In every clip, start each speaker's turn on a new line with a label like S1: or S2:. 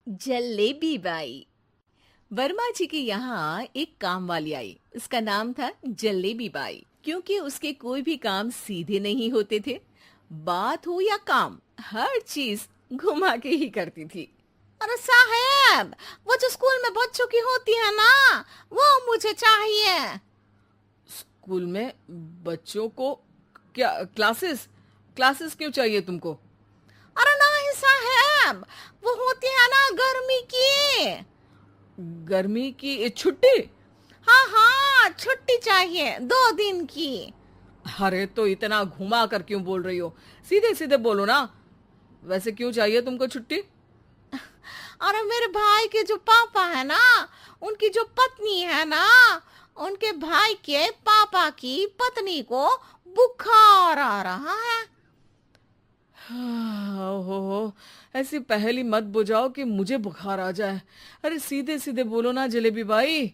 S1: Jalebi by. Verma जी के यहाँ एक काम वाली आई। उसका नाम था जलेबी बाई, क्योंकि उसके कोई भी काम सीधे नहीं होते थे। बात हो या काम, हर चीज घुमा के ही करती थी।
S2: अरे साहब, वो जो स्कूल में बच्चों की होती है ना, वो मुझे चाहिए।
S3: स्कूल में बच्चों को क्या क्लासेस क्लासेस क्यों चाहिए तुमको?
S2: अरे नहीं साहब, वो होती है ना गर्मी की।
S3: गर्मी की छुट्टी?
S2: हाँ हाँ, छुट्टी चाहिए 2 दिन की।
S3: अरे तो इतना घुमा कर क्यों बोल रही हो? सीधे सीधे बोलो ना। वैसे क्यों चाहिए तुमको छुट्टी?
S2: अरे मेरे भाई के जो पापा है ना, उनकी जो पत्नी है ना, उनके भाई के पापा की पत्नी को बुखार आ रहा है।
S3: ओहो, ऐसी पहेली मत बुझाओ कि मुझे बुखार आ जाए। अरे सीधे सीधे बोलो ना जलेबी बाई।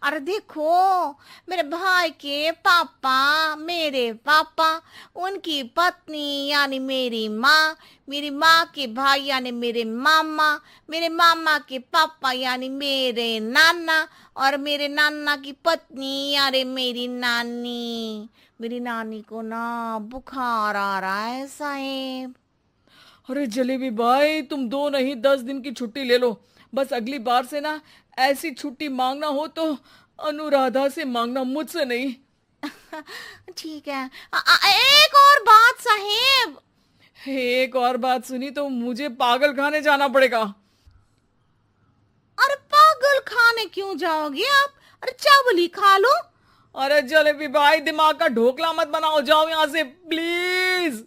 S2: अरे देखो, मेरे भाई के पापा, मेरे पापा, उनकी पत्नी यानी मेरी माँ के भाई यानी मेरे मामा के पापा यानी मेरे नाना, और मेरे नाना की पत्नी यानी मेरी नानी को ना बुखार आ रहा है साहेब।
S3: अरे जलेबी भाई, तुम 2 नहीं 10 दिन की छुट्टी ले लो। बस अगली बार से ना ऐसी छुट्टी मांगना हो तो अनुराधा से मांगना, मुझसे नहीं।
S2: ठीक है। एक और बात साहेब।
S3: एक और बात सुनी तो मुझे पागल खाने जाना पड़ेगा।
S2: अरे पागल खाने क्यों जाओगे आप? अरे चावल ही खा लो।
S3: अरे जलेबी भाई, दिमाग का ढोकला मत बनाओ, जाओ यहाँ से प्लीज।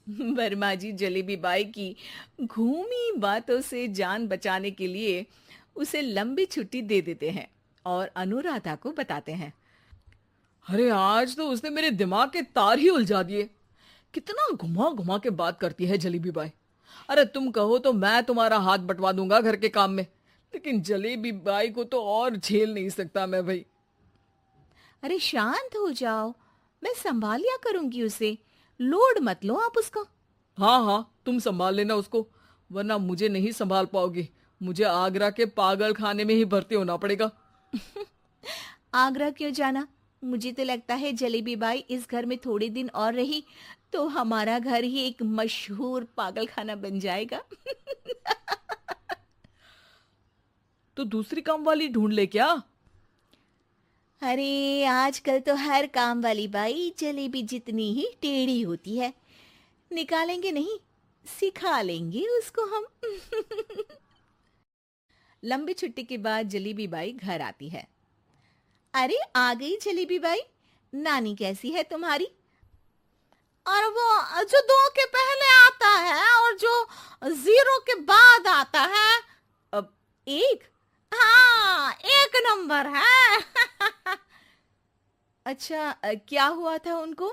S1: वर्मा जी जलेबी बाई की घूमी बातों से जान बचाने के लिए उसे लंबी छुट्टी दे देते हैं और अनुराधा को बताते हैं।
S3: अरे आज तो उसने मेरे दिमाग के तार ही उलझा दिए। कितना घुमा घुमा के बात करती है जलेबी बाई। अरे तुम कहो तो मैं तुम्हारा हाथ बंटवा दूंगा घर के काम में, लेकिन जलेबी बाई को तो और झेल नहीं सकता मैं भाई।
S1: अरे शांत हो जाओ, मैं संभाल लिया करूंगी उसे। लोड मत लो आप उसको।
S3: हाँ हाँ, तुम संभाल लेना उसको, वरना मुझे नहीं संभाल पाओगी। मुझे आगरा के पागल खाने में ही भर्ती होना पड़ेगा।
S1: आगरा क्यों जाना? मुझे तो लगता है जलेबी बाई इस घर में थोड़े दिन और रही तो हमारा घर ही एक मशहूर पागल खाना बन जाएगा।
S3: तो दूसरी काम वाली ढूंढ ले क्या?
S1: अरे आजकल तो हर काम वाली बाई जलेबी जितनी ही टेढ़ी होती है। निकालेंगे नहीं, सिखा लेंगे उसको हम। लंबी छुट्टी के बाद जलेबी बाई घर आती है। अरे आ गई जलेबी बाई, नानी कैसी है तुम्हारी?
S2: और वो जो 2 के पहले आता है और जो 0 के बाद आता है।
S1: अब एक।
S2: हाँ, 1 नंबर है।
S1: अच्छा, क्या हुआ था उनको?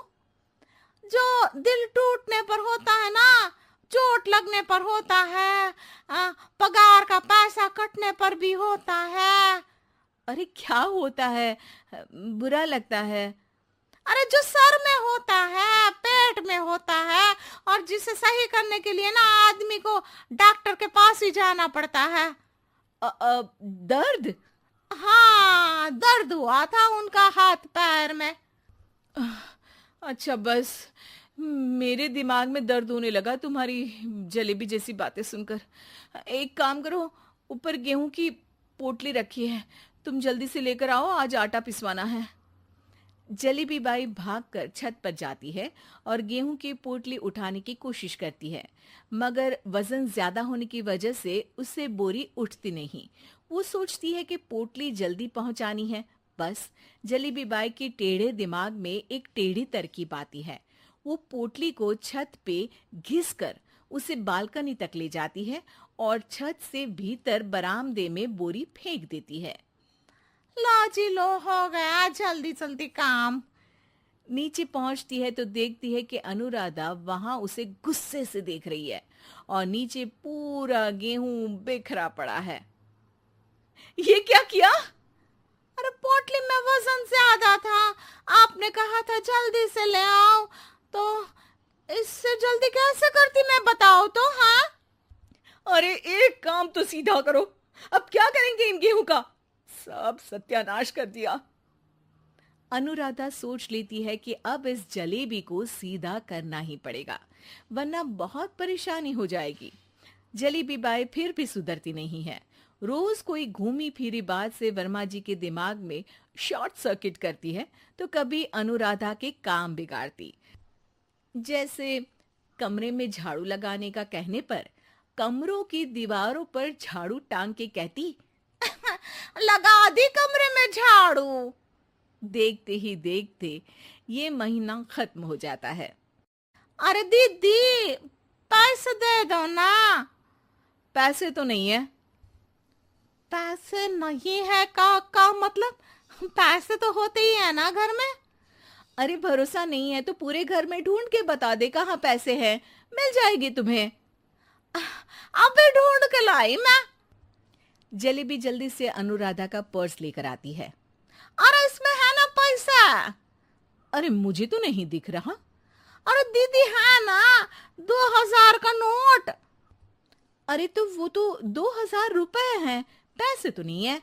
S2: जो दिल टूटने पर होता है ना, चोट लगने पर होता है, पगार का पैसा कटने पर भी होता है।
S1: अरे क्या होता है? बुरा लगता है।
S2: अरे जो सर में होता है, पेट में होता है, और जिसे सही करने के लिए ना आदमी को डॉक्टर के पास ही जाना पड़ता है।
S1: दर्द?
S2: हाँ, दर्द हुआ था उनका हाथ पैर में।
S1: अच्छा बस, मेरे दिमाग में दर्द होने लगा तुम्हारी जलेबी जैसी बातें सुनकर। एक काम करो, ऊपर गेहूं की पोटली रखी है, तुम जल्दी से लेकर आओ, आज आटा पिसवाना है। जलेबी बाई भागकर छत पर जाती है और गेहूं की पोटली उठाने की कोशिश करती है, मगर वजन ज्यादा होने की वजह से उससे बोरी उठती नहीं। वो सोचती है कि पोटली जल्दी पहुंचानी है। बस जलेबी बाई के टेढ़े दिमाग में एक टेढ़ी तरकीब आती है। वो पोटली को छत पे घिस कर उसे बालकनी तक ले जाती है और छत से भीतर बरामदे में बोरी फेंक देती है।
S2: लो जी लो, हो गया जल्दी जल्दी काम।
S1: नीचे पहुंचती है तो देखती है कि अनुराधा वहां उसे गुस्से से देख रही है और नीचे पूरा गेहूं बिखरा पड़ा है। ये क्या किया?
S2: अरे पोटली में वजन ज्यादा था, आपने कहा था जल्दी से ले आओ, तो इससे जल्दी कैसे करती मैं बताओ तो। हाँ,
S3: अरे
S1: अब तो सीधा करो, अब क्या करेंगे इन गेहूं का? सब सत्यानाश कर दिया।
S2: अनुराधा सोच लेती है कि अब इस जलेबी को सीधा करना ही पड़ेगा, वरना बहुत परेशानी हो जाएगी। जलेबी बाई फिर भी सुधरती नहीं है। रोज कोई घूमी फिरी बात से वर्मा जी के दिमाग में शॉर्ट सर्किट करती है, तो कभी अनुराधा के काम बिगाड़ती। जैसे कमरे में झाड़ू लगाने का कहने पर कमरों की दीवारों पर झाड़ू टांग के कहती, लगा दी कमरे में झाड़ू। देखते ही देखते ये महीना खत्म हो जाता है। अरे दीदी, पैसे दे दो ना।
S1: पैसे तो नहीं है।
S2: पैसे नहीं है का मतलब? पैसे तो होते ही है ना घर में।
S1: अरे भरोसा नहीं है तो पूरे घर में ढूंढ के बता दे कहाँ पैसे हैं, मिल जाएगी तुम्हें।
S2: अबे ढूंढ के लाई मैं।
S1: जलेबी जल्दी से अनुराधा का पर्स लेकर आती है।
S2: अरे इसमें है ना पैसा।
S1: अरे मुझे तो नहीं दिख रहा।
S2: अरे दीदी है ना, 2000 का नोट।
S1: अरे तो वो तो 2000 रुपए हैं, पैसे तो नहीं है।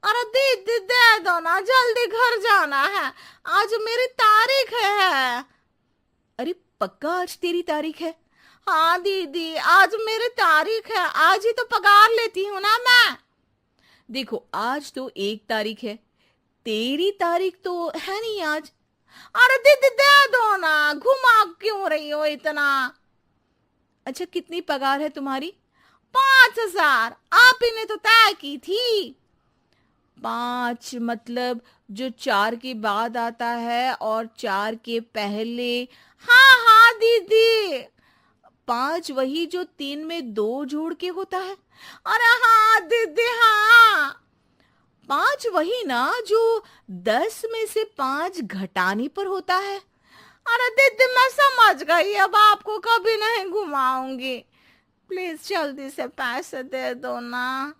S2: अरे दीदी दे दो ना, जल्दी घर जाना है, आज मेरी तारीख है।
S1: अरे पक्का आज तेरी तारीख है?
S2: हाँ दीदी, आज मेरी तारीख है, आज ही तो पगार लेती हूँ ना मैं।
S1: देखो आज तो 1 तारीख है, तेरी तारीख तो है नहीं आज।
S2: अरे दीदी दे दो ना, घुमा क्यों रही हो इतना?
S1: अच्छा कितनी पगार है तुम्हारी?
S2: 5000, आप ही ने तो तय की थी।
S1: 5 मतलब जो 4 के बाद आता है और 4 के पहले।
S2: हाँ हाँ दीदी।
S1: 5 वही जो 3 में 2 जोड़ के होता है।
S2: अरे हाँ दीदी हाँ।
S1: 5 वही ना जो 10 में से 5 घटाने पर होता है।
S2: अरे दीदी मैं समझ गई, अब आपको कभी नहीं घुमाऊंगी। प्लीज जल्दी से पैसे दे दो ना,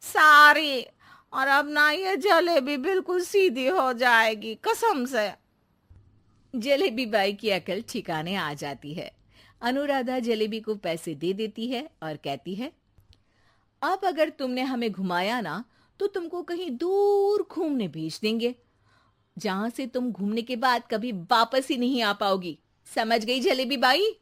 S2: सारी। और अब ना ये जलेबी बिल्कुल सीधी हो जाएगी, कसम से।
S1: जलेबी बाई की अकल ठिकाने आ जाती है। अनुराधा जलेबी को पैसे दे देती है और कहती है, अब अगर तुमने हमें घुमाया ना तो तुमको कहीं दूर घूमने भेज देंगे, जहां से तुम घूमने के बाद कभी वापस ही नहीं आ पाओगी। समझ गई जलेबी बाई?